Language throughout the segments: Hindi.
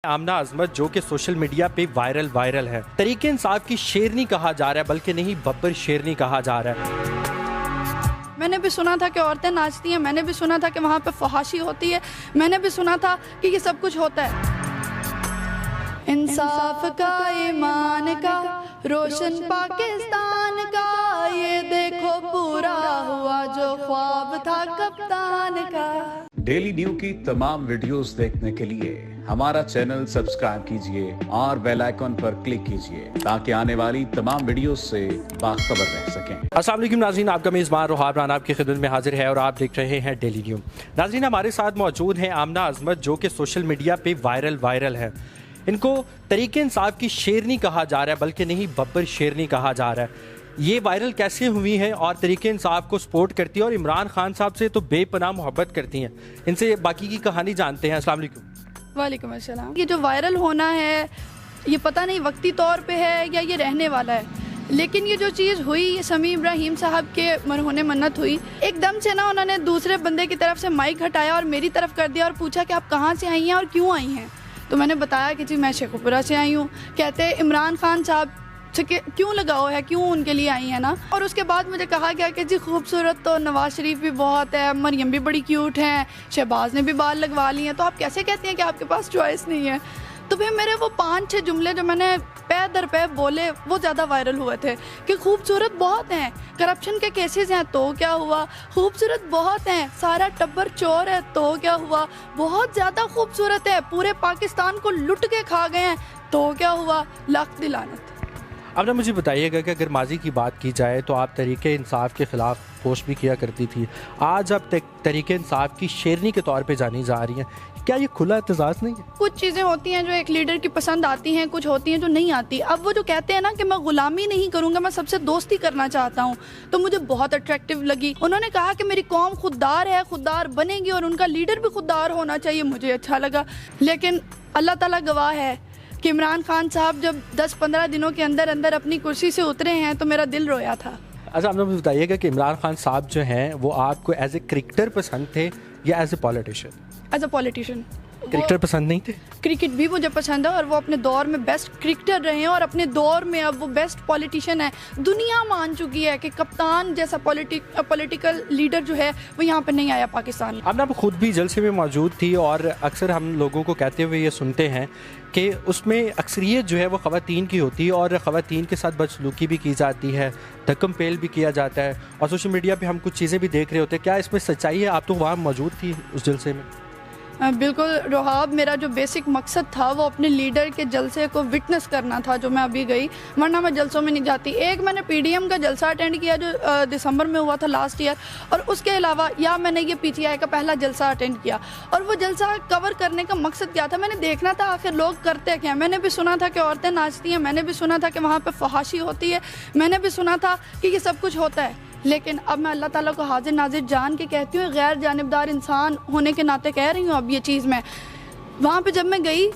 आमना अजमत जो कि सोशल मीडिया पे वायरल है। तरीके इंसाफ की शेरनी कहा जा रहा है, बल्कि नहीं बब्बर शेरनी कहा जा रहा है। मैंने भी सुना था कि औरतें नाचती हैं, मैंने भी सुना था कि वहाँ पे फहाशी होती है, मैंने भी सुना था कि ये सब कुछ होता है। इंसाफ का, ईमान का, रोशन पाकिस्तान का, ये देखो पूरा हुआ जो ख्वाब था कप्तान का। डेली न्यू की तमाम वीडियोस देखने के लिए हमारा चैनल सब्सक्राइब कीजिए और बेल आइकॉन पर क्लिक कीजिए ताकि आने वाली तमाम वीडियोस से बाखबर रह सकें। अस्सलाम वालेकुम नाज़रीन, आपका मेज़बान रोहाब राना आपकी खिदमत में हाजिर है और आप देख रहे हैं डेली न्यू। नाज़रीन, हमारे साथ मौजूद हैं आमना अजमत जो कि सोशल मीडिया पे वायरल है। इनको तरीके इंसाफ की शेरनी कहा जा रहा है, बल्कि नहीं बब्बर शेरनी कहा जा रहा है। ये वायरल कैसे हुई हैं और तरीके इंसाफ को सपोर्ट करती हैं और इमरान खान साहब से तो बेपनाह मोहब्बत करती हैं। इनसे बाकी की कहानी जानते हैं। अस्सलाम वालेकुम। वालेकुम अस्सलाम। ये जो वायरल होना है ये पता नहीं वक्ती तौर पे है या ये रहने वाला है, लेकिन ये जो चीज़ हुई, ये समी इब्राहिम साहब के मरहूने मन्नत हुई, एकदम से ना उन्होंने दूसरे बंदे की तरफ से माइक हटाया और मेरी तरफ कर दिया और पूछा कि आप कहाँ से आई हैं और क्यों आई हैं। तो मैंने बताया कि जी मैं शेखुपुरा से आई हूँ। कहते इमरान खान साहब से क्यों लगाओ है, क्यों उनके लिए आई है ना। और उसके बाद मुझे कहा गया कि जी खूबसूरत तो नवाज शरीफ भी बहुत है, मरियम भी बड़ी क्यूट हैं, शहबाज ने भी बाल लगवा लिए हैं, तो आप कैसे कहती हैं कि आपके पास चॉइस नहीं है। तो फिर मेरे वो 5-6 जुमले जो मैंने पै दर पै बोले वो ज़्यादा वायरल हुए थे कि खूबसूरत बहुत हैं, करप्शन के केसेस हैं तो क्या हुआ, खूबसूरत बहुत हैं, सारा टब्बर चोर है तो क्या हुआ, बहुत ज़्यादा खूबसूरत है, पूरे पाकिस्तान को लुट के खा गए हैं तो क्या हुआ, लाख दिलानत। अब ना मुझे बताइएगा कि अगर माजी की बात की जाए तो आप तरीके इंसाफ के ख़िलाफ़ पोस्ट भी किया करती थी, आज आप तरीके इंसाफ की शेरनी के तौर पे जानी जा रही हैं। क्या ये खुला एतजाज़ नहीं है? कुछ चीज़ें होती हैं जो एक लीडर की पसंद आती हैं, कुछ होती हैं जो नहीं आती। अब वो जो कहते हैं ना कि मैं ग़ुलामी नहीं करूँगा, मैं सबसे दोस्ती करना चाहता हूँ, तो मुझे बहुत अट्रैक्टिव लगी। उन्होंने कहा कि मेरी कौम खुददार है, खुददार बनेगी और उनका लीडर भी खुददार होना चाहिए, मुझे अच्छा लगा। लेकिन अल्लाह ताला गवाह है कि इमरान खान साहब जब 10-15 दिनों के अंदर अंदर अपनी कुर्सी से उतरे हैं तो मेरा दिल रोया था। अच्छा, आप मुझे बताइएगा कि इमरान खान साहब जो हैं वो आपको एज ए क्रिकेटर पसंद थे या as a politician? As a politician. Cricketer पसंद नहीं थे? क्रिकेट भी मुझे पसंद है और वो अपने दौर में बेस्ट क्रिकेटर रहे हैं और अपने दौर में अब वो बेस्ट पॉलिटिशियन है। दुनिया मान चुकी है कि कप्तान जैसा पॉलिटिकल लीडर जो है वो यहाँ पे नहीं आया पाकिस्तान में। अब ना खुद भी जलसे में मौजूद थी और अक्सर हम लोगों को कहते हुए ये सुनते हैं कि उसमें अक्सरियत जो है वो ख़वातीन की होती है और ख़वातीन के साथ बदसलूकी भी की जाती है, धक्कम पेल भी किया जाता है और सोशल मीडिया पे हम कुछ चीज़ें भी देख रहे होते हैं। क्या इसमें सच्चाई है? आप तो वहाँ मौजूद थी उस जलसे में। बिल्कुल रोहाब, मेरा जो बेसिक मकसद था वो अपने लीडर के जलसे को विटनेस करना था, जो मैं अभी गई, वरना मैं जलसों में नहीं जाती। एक मैंने PDM का जलसा अटेंड किया जो दिसंबर में हुआ था लास्ट ईयर, और उसके अलावा या मैंने ये PTI का पहला जलसा अटेंड किया। और वो जलसा कवर करने का मकसद क्या था, मैंने देखना था आखिर लोग करते क्या। मैंने भी सुना था कि औरतें नाचती हैं, मैंने भी सुना था कि वहाँ पर फहाशी होती है, मैंने भी सुना था कि ये सब कुछ होता है। लेकिन अब मैं अल्लाह ताला को हाजिर नाजिर जान के कहती हूँ, गैर जानिबदार इंसान होने के नाते कह रही हूँ अब ये चीज़ मैं। वहाँ पे जब मैं गई,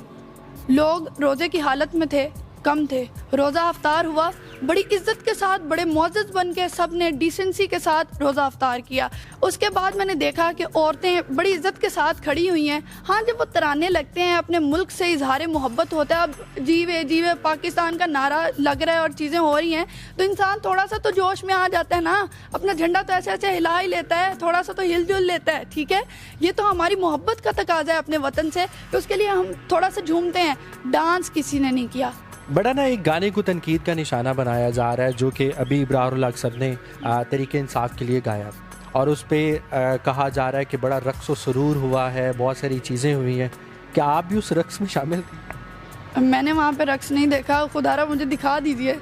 लोग रोज़े की हालत में थे, कम थे। रोज़ा अफ्तार हुआ, बड़ी इज्जत के साथ, बड़े मुअज़्ज़ज़ बन के सब ने डिसेंसी के साथ रोज़ा अफ्तार किया। उसके बाद मैंने देखा कि औरतें बड़ी इज्जत के साथ खड़ी हुई हैं। हाँ, जब वो तराने लगते हैं, अपने मुल्क से इजहार मोहब्बत होता है, अब जीवे जीवे पाकिस्तान का नारा लग रहा है और चीज़ें हो रही हैं, तो इंसान थोड़ा सा तो जोश में आ जाता है ना, अपना झंडा तो ऐसे ऐसे हिला ही लेता है, थोड़ा सा तो हिल जुल लेता है। ठीक है, ये तो हमारी मोहब्बत का तकाजा है अपने वतन से, तो उसके लिए हम थोड़ा सा झूमते हैं। डांस किसी ने नहीं किया। बड़ा ना एक गाने को तनकीद का निशाना बनाया जा रहा है जो कि अभी इब्रारुल हक सर ने तरीके इंसाफ के लिए गाया और उस पर कहा जा रहा है कि बड़ा रक्स व सुरूर हुआ है, बहुत सारी चीज़ें हुई हैं। क्या आप भी उस रक्स में शामिल थी? मैंने वहाँ पे रक्स नहीं देखा, खुदारा मुझे दिखा दीजिए।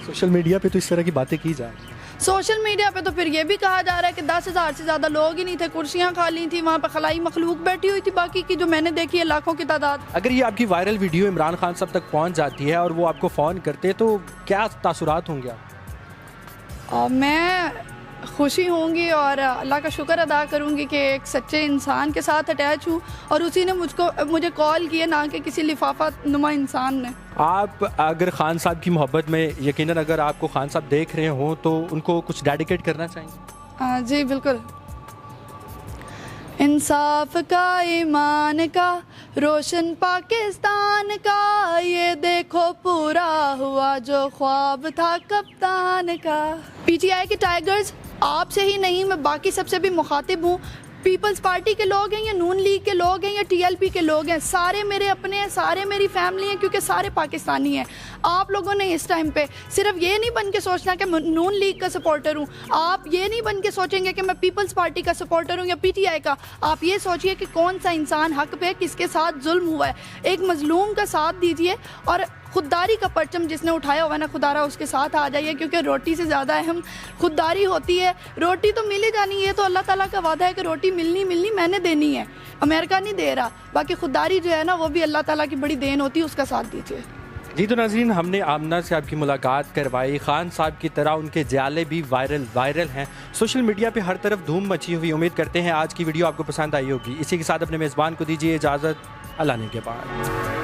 सोशल मीडिया पे तो इस तरह की बातें की जा रही हैं। सोशल मीडिया पे तो फिर ये भी कहा जा रहा है कि 10,000 से ज़्यादा लोग ही नहीं थे, कुर्सियाँ खाली थी, वहाँ पे खलाई मखलूक बैठी हुई थी, बाकी की जो मैंने देखी है लाखों की तादाद। अगर ये आपकी वायरल वीडियो इमरान खान साहब तक पहुँच जाती है और वो आपको फ़ोन करते तो क्या तासुरात होंगे? मैं खुशी होंगी और अल्लाह का शुक्र अदा करूँगी कि एक सच्चे इंसान के साथ अटैच हूँ और उसी ने मुझे कॉल किया, ना कि किसी लिफाफा नुमा इंसान ने। आप अगर खान साहब की मोहब्बत में यकीनन अगर आपको खान साहब देख रहे हों तो उनको कुछ डेडिकेट करना चाहेंगे? जी बिल्कुल। इंसाफ का, ईमान का, रोशन पाकिस्तान का ये देखो पूरा हुआ जो ख्वाब था कप्तान का। पीटीआई के टाइगर्स आपसे ही नहीं, मैं बाकी सबसे भी मुखातिब हूँ। पीपल्स पार्टी के लोग हैं या नून लीग के लोग हैं या टीएलपी के लोग हैं, सारे मेरे अपने हैं, सारे मेरी फैमिली हैं, क्योंकि सारे पाकिस्तानी हैं। आप लोगों ने इस टाइम पे सिर्फ ये नहीं बन के सोचना कि मैं नून लीग का सपोर्टर हूँ, आप ये नहीं बन के सोचेंगे कि मैं पीपल्स पार्टी का सपोर्टर हूँ या पीटीआई का। आप ये सोचिए कि कौन सा इंसान हक पे किसके साथ जुल्म हुआ है, एक मजलूम का साथ दीजिए और खुददारी का परचम जिसने उठाया हुआ है ना, खुदारा उसके साथ आ जाइए, क्योंकि रोटी से ज़्यादा अहम खुददारी होती है। रोटी तो मिल ही जानी है, तो अल्लाह ताला का वादा है कि रोटी मिलनी मैंने देनी है, अमेरिका नहीं दे रहा। बाकी खुददारी जो है ना वो भी अल्लाह ताला की बड़ी देन होती है, उसका साथ दीजिए। जी तो नाज़रीन, हमने आमना से आपकी मुलाकात करवाई। खान साहब की तरह उनके जाले भी वायरल हैं, सोशल मीडिया पे हर तरफ धूम मची हुई। उम्मीद करते हैं आज की वीडियो आपको पसंद आई होगी। इसी के साथ अपने मेज़बान को दीजिए इजाज़त। अल्लाह ने के बाद।